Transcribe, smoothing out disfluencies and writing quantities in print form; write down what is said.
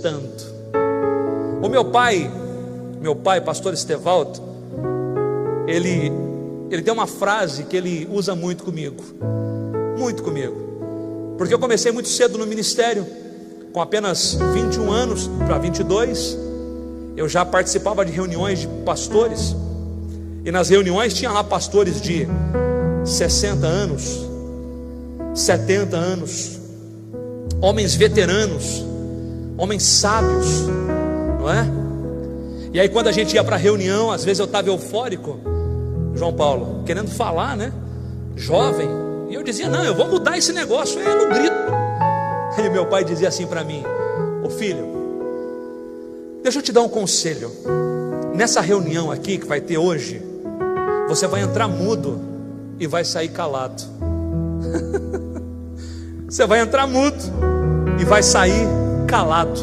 tanto. O meu pai, pastor Estevaldo, ele tem uma frase que ele usa muito comigo, porque eu comecei muito cedo no ministério, com apenas 21 anos para 22, eu já participava de reuniões de pastores, e nas reuniões tinha lá pastores de 60 anos, 70 anos, homens veteranos, homens sábios, não é? E aí quando a gente ia para a reunião, às vezes eu estava eufórico, João Paulo, querendo falar, né? Jovem, e eu dizia, não, eu vou mudar esse negócio, aí no grito. Aí meu pai dizia assim para mim, ô filho, deixa eu te dar um conselho, nessa reunião aqui que vai ter hoje, você vai entrar mudo e vai sair calado. Você vai entrar mudo e vai sair calado.